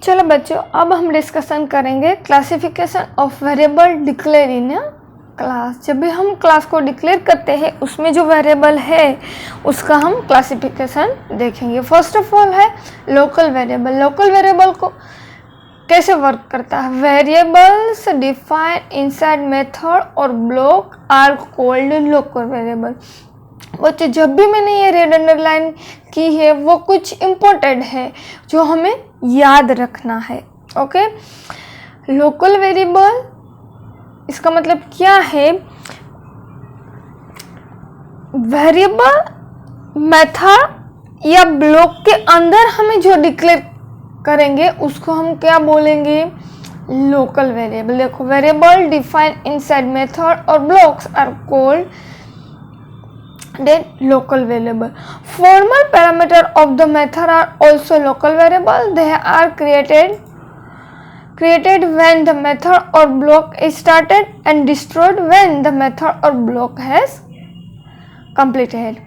चलो बच्चों, अब हम डिस्कशन करेंगे classification of variable declare in class. जब भी हम क्लास को डिक्लेयर करते हैं उसमें जो वेरिएबल है उसका हम क्लासिफिकेशन देखेंगे। फर्स्ट ऑफ ऑल है लोकल वेरिएबल। लोकल वेरिएबल को कैसे वर्क करता है? वेरिएबल्स डिफाइन इनसाइड मेथड और block are called local variable. बच्चों, जब भी मैंने ये रेड अंडरलाइन की है वो कुछ इम्पोर्टेंट है जो हमें याद रखना है। ओके, लोकल वेरिएबल इसका मतलब क्या है? वेरिएबल मेथड या ब्लॉक के अंदर हमें जो डिक्लेयर करेंगे उसको हम क्या बोलेंगे? Local variable. देखो, वेरिएबल डिफाइन इनसाइड मेथड और blocks are called then local variable. Formal parameter of the method are also local variable. They are created when the method or block is started and destroyed when the method or block has completed.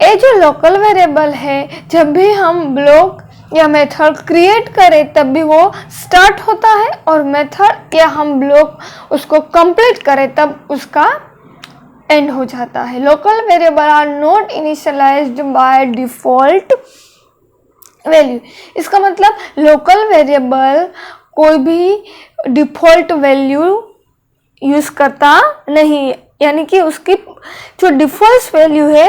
ये जो local variable है, जब भी हम block या method create करें तब भी वो स्टार्ट होता है, और मेथड या हम ब्लॉक उसको कंप्लीट करें तब उसका एंड हो जाता है। Local variable are not initialized by default value. इसका मतलब लोकल वेरिएबल कोई भी डिफॉल्ट वैल्यू यूज करता नहीं, यानी कि उसकी जो डिफॉल्ट वैल्यू है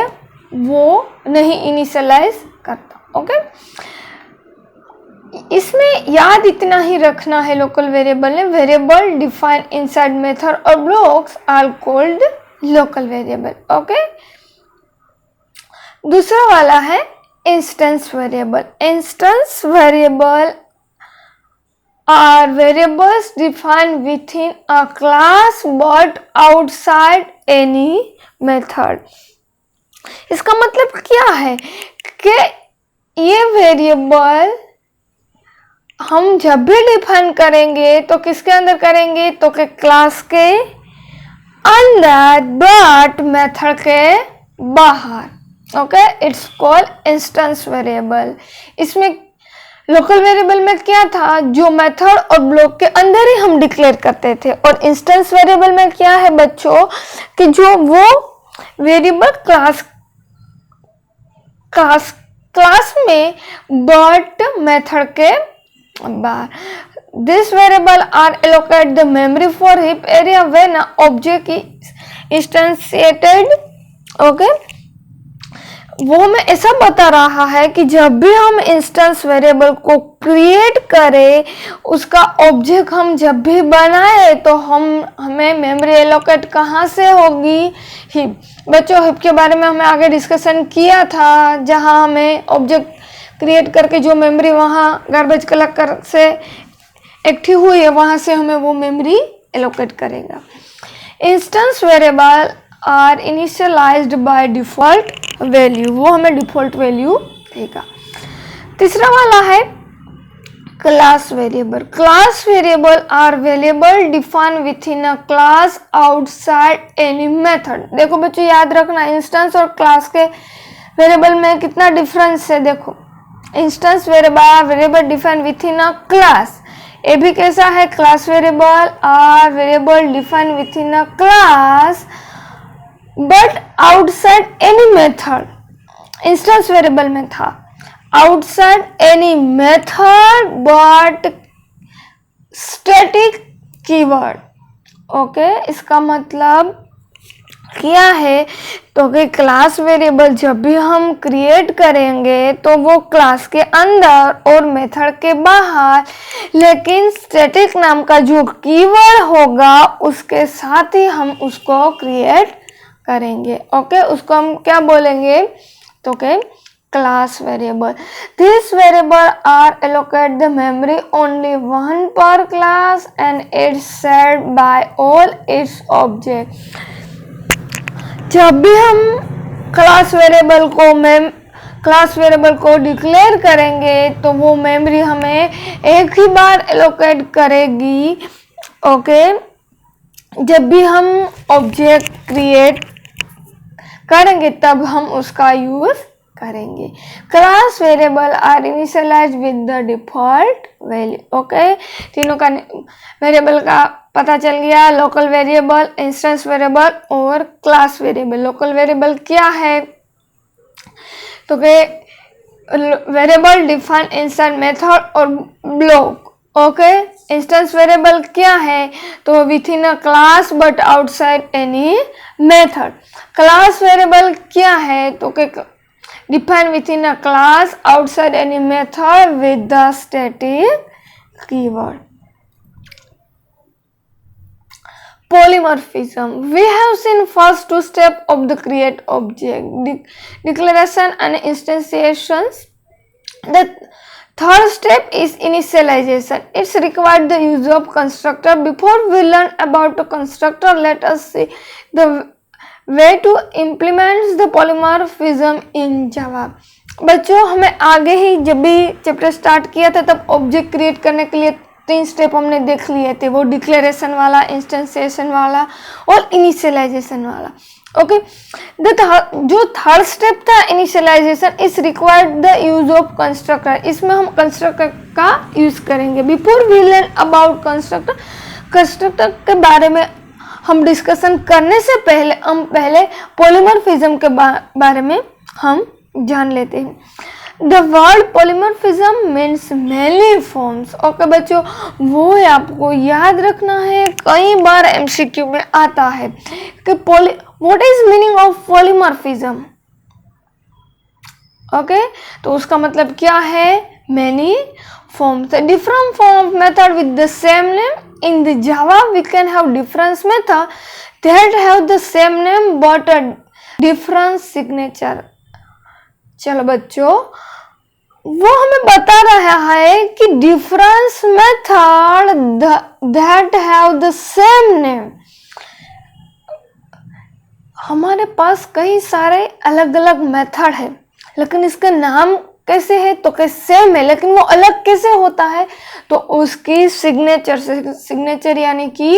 वो नहीं इनिशियलाइज करता। ओके, इसमें याद इतना ही रखना है लोकल वेरिएबल ने, वेरिएबल डिफाइन इनसाइड मेथड और blocks are called local variable. Okay, दूसरा वाला है instance variable. Instance variable are variables defined within a class but outside any method. इसका मतलब क्या है कि ये वेरिएबल हम जब भी डिफाइन करेंगे तो किसके अंदर करेंगे? तो के क्लास के अंदर बट मेथड के बाहर। Okay, it's called instance variable. इसमें लोकल वेरिएबल में क्या था? जो मेथड और ब्लॉक के अंदर ही हम डिक्लेयर करते थे, और इंस्टेंस वेरिएबल में क्या है बच्चों कि जो वो वेरिएबल क्लास में बट मेथड के बाहर। This variable are allocate the memory for heap area when an object is instantiated. Okay, वो हमें ऐसा बता रहा है कि जब भी हम इंस्टेंस वेरिएबल को क्रिएट करें, उसका ऑब्जेक्ट हम जब भी बनाए तो हमें मेमोरी एलोकेट कहाँ से होगी? हिप। बच्चों, हिप के बारे में हमें आगे डिस्कशन किया था, जहाँ हमें ऑब्जेक्ट क्रिएट करके जो मेमोरी वहाँ गार्बेज कलेक्टर से एक्टिव हुई है वहाँ से हमें वो मेमोरी एलोकेट करेगा। Instance variable are initialized by default value, वो हमें डिफॉल्ट वैल्यू देगा। तीसरा वाला है class variable. Class variable are variable define within a class outside any method. देखो बच्चों, याद रखना इंस्टेंस और क्लास के वेरिएबल में कितना डिफरेंस है। देखो, instance variable define within a class, ये भी कैसा है? Class variable are variable define within a class but outside any method. Instance variable में था outside any method but static keyword. Okay, इसका मतलब क्या है? तो कि क्लास वेरिएबल जब भी हम क्रिएट करेंगे तो वो क्लास के अंदर और मेथड के बाहर, लेकिन स्टैटिक नाम का जो कीवर्ड होगा उसके साथ ही हम उसको क्रिएट करेंगे। ओके, उसको हम क्या बोलेंगे? तो कि class variable. This variable are allocate the memory only one per class and it's shared by all its object. जब भी हम क्लास वेरिएबल को डिक्लेयर करेंगे तो वो मेमोरी हमें एक ही बार एलोकेट करेगी। ओके, जब भी हम ऑब्जेक्ट क्रिएट करेंगे तब हम उसका यूज करेंगे। Class variable are initialize with the default value. Okay, तीनों का वेरिएबल का पता चल गया, लोकल वेरिएबल, इंस्टेंस वेरिएबल और क्लास वेरिएबल। लोकल वेरिएबल क्या है, तो के वेरिएबल डिफाइन इनसाइड मेथड और ब्लॉक। ओके, इंस्टेंस वेरिएबल क्या है, तो within a class but outside any method. Class variable क्या है, तो के define within a class outside any method with the static keyword. Polymorphism. We have seen first two steps of the create object, declaration and instantiations. The third step is initialization. It's required the use of constructor. Before we learn about the constructor, let us see the way to implement the polymorphism in Java. बच्चों, हमें आगे ही जब भी chapter start किया था तब object create करने के लिए 3 स्टेप हमने देख लिए थे, वो डिक्लेरेशन वाला, इंस्टेंसिएशन वाला और इनिशियलाइजेशन वाला। ओके, जो थर्ड स्टेप था initialization, is required the use of constructor. इसमें हम कंस्ट्रक्टर का यूज करेंगे। Before we learn about constructor, constructor के बारे में हम डिस्कशन करने से पहले हम पॉलीमॉर्फिज्म के बारे में हम जान लेते हैं। The word polymorphism means many forms. Okay बच्चों, वो आपको याद रखना है, कई बार एमसीक्यू में आता है कि what is meaning of polymorphism. Okay, तो उसका मतलब क्या है, many forms. Different form of method with the same name. In the Java we can have different method that have the same name but a different signature. चलो बच्चों, वो हमें बता रहा है कि difference method that have the same name. हमारे पास कई सारे अलग अलग मेथड है, लेकिन इसका नाम कैसे है, तो कैसे सेम है, लेकिन वो अलग कैसे होता है, तो उसकी सिग्नेचर से, सिग्नेचर यानी कि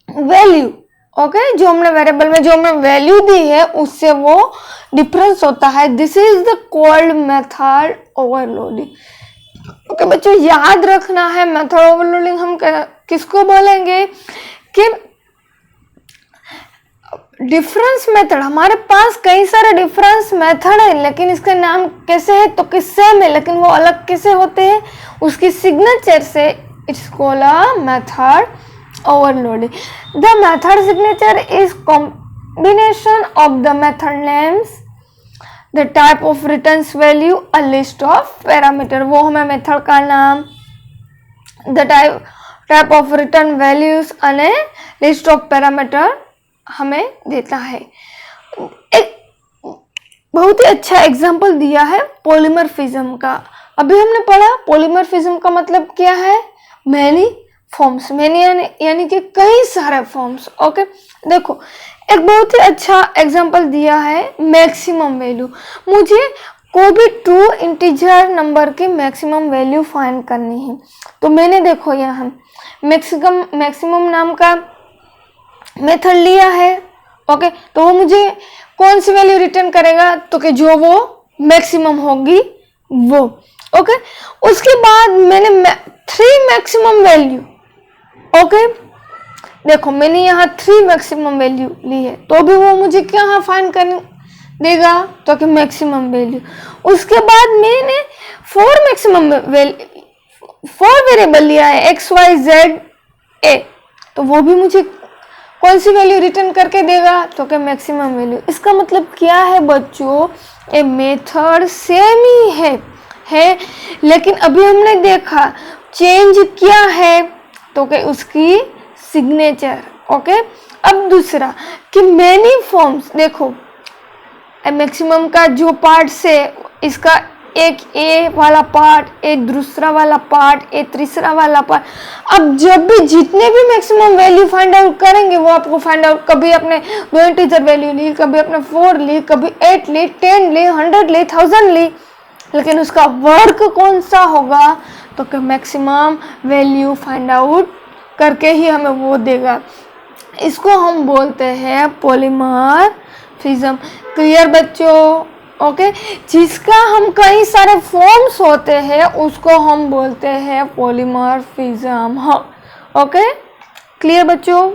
वैल्यू। ओके, जो हमने वेरिएबल में जो हमने वैल्यू दी है उससे वो डिफरेंस होता है। This is the called method overloading. Okay बच्चों, याद रखना है मेथड ओवरलोडिंग हम किसको बोलेंगे कि डिफरेंस मेथड। हमारे पास कई सारे डिफरेंस मेथड है, लेकिन इसका नाम कैसे है, तो कि सेम है, लेकिन वो अलग कैसे होते हैं, उसकी सिग्नेचर से। It's called a method overloading. The method signature is combination of the method names, the type of returns value, a list of parameter. वो हमें मेथड का नाम, the type of return values and a list of parameter हमें देता है। एक बहुत ही अच्छा एग्जाम्पल दिया है पॉलीमॉर्फिज्म का। अभी हमने पढ़ा पॉलीमॉर्फिज्म का मतलब क्या है, मैनी फॉर्म्स, मैनी यानी कि कई सारे फॉर्म्स। ओके, देखो एक बहुत ही अच्छा एग्जांपल दिया है मैक्सिमम वैल्यू। मुझे कोई भी 2 इंटीजर नंबर की मैक्सिमम वैल्यू फाइंड करनी है, तो मैंने देखो यहाँ मैक्सिमम नाम का मेथड लिया है। ओके, तो वो मुझे कौन सी वैल्यू रिटर्न करेगा, तो कि जो वो मैक्सिमम होगी वो। ओके, उसके बाद मैंने 3 मैक्सिमम वैल्यू। ओके, देखो मैंने यहाँ 3 मैक्सिमम वैल्यू ली है, तो भी वो मुझे क्या फाइंड कर देगा, तो कि मैक्सिमम वैल्यू। उसके बाद मैंने 4 वेरिएबल लिया है x y z a, तो वो भी मुझे कौन सी वैल्यू रिटर्न करके देगा, तो कि मैक्सिमम वैल्यू। इसका मतलब क्या है बच्चों, ये मेथड सेम ही है, लेकिन अभी हमने देखा चेंज क्या है, तो कि उसकी सिग्नेचर। ओके, अब दूसरा कि मेनी फॉर्म्स। देखो मैक्सिमम का जो पार्ट से इसका एक ए वाला पार्ट, एक दूसरा वाला पार्ट, एक तीसरा वाला पार्ट। अब जब भी जितने भी मैक्सिमम वैल्यू फाइंड आउट करेंगे वो आपको फाइंड आउट, कभी आपने 2 इंटीजर वैल्यू ली, कभी आपने 4 ली, कभी 8 ली, 10 ली, 100 ली, 1000 ली, लेकिन उसका वर्क कौन सा होगा, तो मैक्सिमम वैल्यू फाइंड आउट करके ही हमें वो देगा। इसको हम बोलते हैं पॉलीमॉर्फिज्म। क्लियर बच्चों? ओके, जिसका हम कई सारे फॉर्म्स होते हैं उसको हम बोलते हैं पॉलीमॉर्फिज्म। ओके, क्लियर बच्चों?